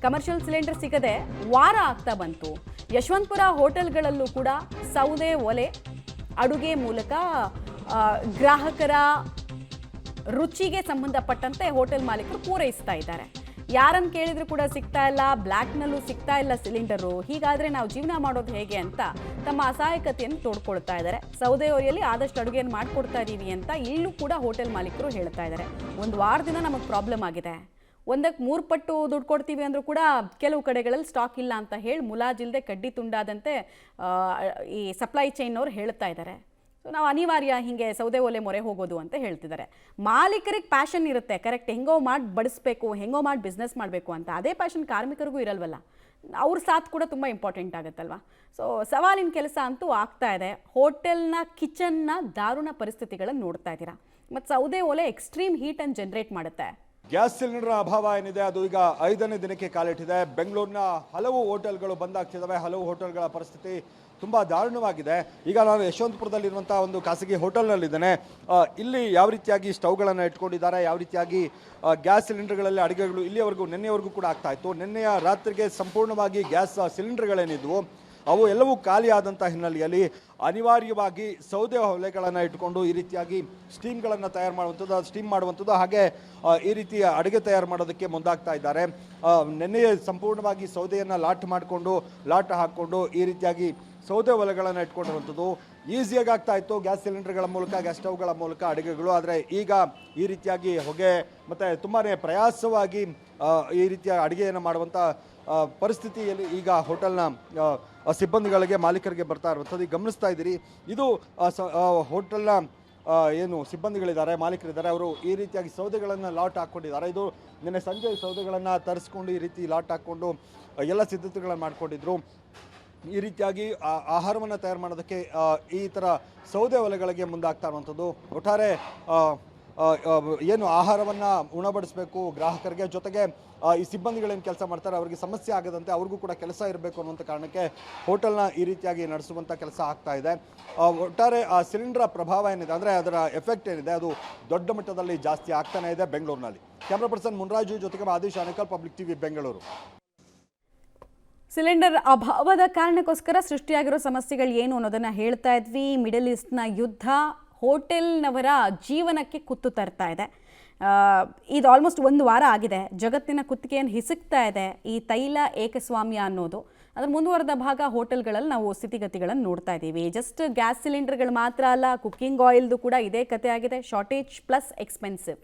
Commercial cylinder ಸಿಗದೆ ವಾರ ಆಗ್ತಾ ಬಂತು. ಯಶವಂತಪುರ ಹೋಟೆಲ್ಗಳಲ್ಲೂ ಕೂಡ ಸೌದೆ ಒಲೆ ಅಡುಗೆ ಮೂಲಕ ಗ್ರಾಹಕರ ರುಚಿಗೆ ಸಂಬಂಧಪಟ್ಟಂತೆ ಹೋಟೆಲ್ ಮಾಲೀಕರು ಪೂರೈಸ್ತಾ ಇದ್ದಾರೆ. ಯಾರನ್ನು ಕೇಳಿದ್ರು ಕೂಡ ಸಿಗ್ತಾ ಇಲ್ಲ, ಬ್ಲ್ಯಾಕ್ನಲ್ಲೂ ಸಿಗ್ತಾ ಇಲ್ಲ ಸಿಲಿಂಡರು. ಹೀಗಾದರೆ ನಾವು ಜೀವನ ಮಾಡೋದು ಹೇಗೆ ಅಂತ ತಮ್ಮ ಅಸಹಾಯಕತೆಯನ್ನು ತೋಡ್ಕೊಳ್ತಾ ಇದ್ದಾರೆ. ಸೌದೆ ಒಲೆಯಲ್ಲಿ ಆದಷ್ಟು ಅಡುಗೆಯನ್ನು ಮಾಡಿಕೊಡ್ತಾ ಇದ್ದೀವಿ ಅಂತ ಇಲ್ಲೂ ಕೂಡ ಹೋಟೆಲ್ ಮಾಲೀಕರು ಹೇಳ್ತಾ ಇದ್ದಾರೆ. ಒಂದು ವಾರದಿಂದ ನಮಗೆ ಪ್ರಾಬ್ಲಮ್ ಆಗಿದೆ, ಒಂದಕ್ಕೆ 3 ಪಟ್ಟು ದುಡ್ಡು ಕೊಡ್ತೀವಿ ಅಂದರೂ ಕೂಡ ಕೆಲವು ಕಡೆಗಳಲ್ಲಿ ಸ್ಟಾಕ್ ಇಲ್ಲ ಅಂತ ಹೇಳಿ ಮುಲಾಜಿಲ್ಲದೆ ಕಡ್ಡಿ ತುಂಡಾದಂತೆ ಈ ಸಪ್ಲೈ ಚೈನ್ನವ್ರು ಹೇಳ್ತಾ ಇದ್ದಾರೆ. ಸೊ ನಾವು ಅನಿವಾರ್ಯ ಹಿಂಗೆ ಸೌದೆ ಒಲೆ ಮೊರೆ ಹೋಗೋದು ಅಂತ ಹೇಳ್ತಿದ್ದಾರೆ. ಮಾಲೀಕರಿಗೆ ಪ್ಯಾಷನ್ ಇರುತ್ತೆ, ಕರೆಕ್ಟ್, ಹೆಂಗೋ ಮಾಡಿ ಬಡಿಸ್ಬೇಕು, ಹೆಂಗೋ ಮಾಡಿ ಬಿಸ್ನೆಸ್ ಮಾಡಬೇಕು ಅಂತ. ಅದೇ ಪ್ಯಾಷನ್ ಕಾರ್ಮಿಕರಿಗೂ ಇರಲ್ವಲ್ಲ, ಅವ್ರ ಸಾಥ್ ಕೂಡ ತುಂಬ ಇಂಪಾರ್ಟೆಂಟ್ ಆಗುತ್ತಲ್ವ. ಸೊ ಸವಾಲಿನ ಕೆಲಸ ಅಂತೂ ಆಗ್ತಾ ಇದೆ. ಹೋಟೆಲ್ನ ಕಿಚನ್ನ ದಾರುಣ ಪರಿಸ್ಥಿತಿಗಳನ್ನು ನೋಡ್ತಾ ಇದ್ದೀರಾ. ಮತ್ತು ಸೌದೆ ಒಲೆ ಎಕ್ಸ್ಟ್ರೀಮ್ ಹೀಟನ್ನು ಜನರೇಟ್ ಮಾಡುತ್ತೆ. ಗ್ಯಾಸ್ ಸಿಲಿಂಡರ್ ಅಭಾವ ಏನಿದೆ ಅದು ಈಗ 5ನೇ ದಿನಕ್ಕೆ ಕಾಲಿಟ್ಟಿದೆ. ಬೆಂಗಳೂರಿನ ಹಲವು ಹೋಟೆಲ್ಗಳು ಬಂದಾಗ್ತಿದ್ದಾವೆ. ಹಲವು ಹೋಟೆಲ್ಗಳ ಪರಿಸ್ಥಿತಿ ತುಂಬ ದಾರುಣವಾಗಿದೆ. ಈಗ ನಾನು ಯಶವಂತಪುರದಲ್ಲಿರುವಂಥ ಒಂದು ಖಾಸಗಿ ಹೋಟೆಲ್ನಲ್ಲಿದ್ದೇನೆ. ಇಲ್ಲಿ ಯಾವ ರೀತಿಯಾಗಿ ಸ್ಟವ್ಗಳನ್ನು ಇಟ್ಕೊಂಡಿದ್ದಾರೆ, ಯಾವ ರೀತಿಯಾಗಿ ಗ್ಯಾಸ್ ಸಿಲಿಂಡರ್ಗಳಲ್ಲಿ ಅಡುಗೆಗಳು ಇಲ್ಲಿಯವರೆಗೂ ನಿನ್ನೆವರೆಗೂ ಕೂಡ ಆಗ್ತಾ ಇತ್ತು. ನಿನ್ನೆಯ ರಾತ್ರಿಗೆ ಸಂಪೂರ್ಣವಾಗಿ ಗ್ಯಾಸ್ ಸಿಲಿಂಡರ್ಗಳೇನಿದ್ವು ಅವು ಎಲ್ಲವೂ ಖಾಲಿ ಆದಂಥ ಹಿನ್ನೆಲೆಯಲ್ಲಿ ಅನಿವಾರ್ಯವಾಗಿ ಸೌದೆ ಒಲೆಗಳನ್ನು ಇಟ್ಕೊಂಡು ಈ ರೀತಿಯಾಗಿ ಸ್ಟೀಮ್ಗಳನ್ನು ತಯಾರು ಮಾಡುವಂಥದ್ದು, ಸ್ಟೀಮ್ ಮಾಡುವಂಥದ್ದು, ಹಾಗೆ ಈ ರೀತಿಯ ಅಡುಗೆ ತಯಾರು ಮಾಡೋದಕ್ಕೆ ಮುಂದಾಗ್ತಾ ಇದ್ದಾರೆ. ನಿನ್ನೆಯೇ ಸಂಪೂರ್ಣವಾಗಿ ಸೌದೆಯನ್ನು ಲಾಟ್ ಹಾಕ್ಕೊಂಡು ಈ ರೀತಿಯಾಗಿ ಸೌದೆ ಒಲೆಗಳನ್ನು ಇಟ್ಕೊಂಡಿರುವಂಥದ್ದು ಈಸಿಯಾಗಿ ಆಗ್ತಾ ಇತ್ತು. ಗ್ಯಾಸ್ ಸಿಲಿಂಡರ್ಗಳ ಮೂಲಕ, ಗ್ಯಾಸ್ ಸ್ಟವ್ಗಳ ಮೂಲಕ ಅಡುಗೆಗಳು. ಆದರೆ ಈಗ ಈ ರೀತಿಯಾಗಿ ಹೊಗೆ ಮತ್ತು ತುಂಬಾ ಪ್ರಯಾಸವಾಗಿ ಈ ರೀತಿಯ ಅಡುಗೆಯನ್ನು ಮಾಡುವಂಥ ಪರಿಸ್ಥಿತಿಯಲ್ಲಿ ಈಗ ಹೋಟೆಲ್ನ ಸಿಬ್ಬಂದಿಗಳಿಗೆ, ಮಾಲೀಕರಿಗೆ ಬರ್ತಾ ಇರುವಂಥದ್ದು ಈಗ ಗಮನಿಸ್ತಾ ಇದ್ದೀರಿ. ಇದು ಹೋಟೆಲ್ನ ಏನು ಸಿಬ್ಬಂದಿಗಳಿದ್ದಾರೆ, ಮಾಲೀಕರಿದ್ದಾರೆ, ಅವರು ಈ ರೀತಿಯಾಗಿ ಸೌದೆಗಳನ್ನು ಲಾಟ್ ಹಾಕ್ಕೊಂಡಿದ್ದಾರೆ. ಇದು ನಿನ್ನೆ ಸಂಜೆ ಸೌದೆಗಳನ್ನು ತರಿಸ್ಕೊಂಡು ಈ ರೀತಿ ಲಾಟ್ ಹಾಕ್ಕೊಂಡು ಎಲ್ಲ ಸಿದ್ಧತೆಗಳನ್ನು ಮಾಡಿಕೊಂಡಿದ್ರು. ಈ ರೀತಿಯಾಗಿ ಆಹಾರವನ್ನು ತಯಾರು ಮಾಡೋದಕ್ಕೆ ಈ ಥರ ಸೌದೆ ಒಲೆಗಳಿಗೆ ಮುಂದಾಗ್ತಾ ಇರುವಂಥದ್ದು. ಒಟ್ಟಾರೆ ಏನು ಆಹಾರವನ್ನು ಉಣಬಡಿಸಬೇಕು ಗ್ರಾಹಕರಿಗೆ, ಜೊತೆಗೆ ಈ ಸಿಬ್ಬಂದಿಗಳೇನು ಕೆಲಸ ಮಾಡ್ತಾರೆ ಅವರಿಗೆ ಸಮಸ್ಯೆ ಆಗದಂತೆ ಅವ್ರಿಗೂ ಕೂಡ ಕೆಲಸ ಇರಬೇಕು ಅನ್ನುವಂಥ ಕಾರಣಕ್ಕೆ ಹೋಟೆಲ್ನ ಈ ರೀತಿಯಾಗಿ ನಡೆಸುವಂಥ ಕೆಲಸ ಆಗ್ತಾ ಇದೆ. ಒಟ್ಟಾರೆ ಆ ಸಿಲಿಂಡರ್ ಪ್ರಭಾವ ಏನಿದೆ, ಅಂದರೆ ಅದರ ಎಫೆಕ್ಟ್ ಏನಿದೆ, ಅದು ದೊಡ್ಡ ಮಟ್ಟದಲ್ಲಿ ಜಾಸ್ತಿ ಆಗ್ತಾನೆ ಇದೆ ಬೆಂಗಳೂರಿನಲ್ಲಿ. ಕ್ಯಾಮ್ರಾ ಪರ್ಸನ್ ಮುನ್ರಾಜು ಜೊತೆಗೆ Adesh Anekal, public TV, Bengaluru. Cylinder ಅಭಾವದ ಕಾರಣಕ್ಕೋಸ್ಕರ ಸೃಷ್ಟಿಯಾಗಿರೋ ಸಮಸ್ಯೆಗಳು ಏನು ಅನ್ನೋದನ್ನು ಹೇಳ್ತಾ ಇದ್ವಿ. ಮಿಡಲ್ ಈಸ್ಟ್ನ ಯುದ್ಧ ಹೋಟೆಲ್ನವರ ಜೀವನಕ್ಕೆ ಕುತ್ತು ತರ್ತಾ ಇದೆ. ಇದು ಆಲ್ಮೋಸ್ಟ್ 1 ವಾರ ಆಗಿದೆ. ಜಗತ್ತಿನ ಕುತ್ತಿಗೆಯನ್ನು ಹಿಸುಕ್ತಾ ಇದೆ ಈ ತೈಲ ಏಕಸ್ವಾಮ್ಯ ಅನ್ನೋದು. ಅದರ ಮುಂದುವರೆದ ಭಾಗ ಹೋಟೆಲ್ಗಳಲ್ಲಿ ನಾವು ಸ್ಥಿತಿಗತಿಗಳನ್ನು ನೋಡ್ತಾ ಇದ್ದೀವಿ. ಜಸ್ಟ್ ಗ್ಯಾಸ್ ಸಿಲಿಂಡರ್ಗಳು ಮಾತ್ರ ಅಲ್ಲ, ಕುಕ್ಕಿಂಗ್ ಆಯಿಲ್ದು ಕೂಡ ಇದೇ ಕತೆ ಆಗಿದೆ. Shortage plus expensive.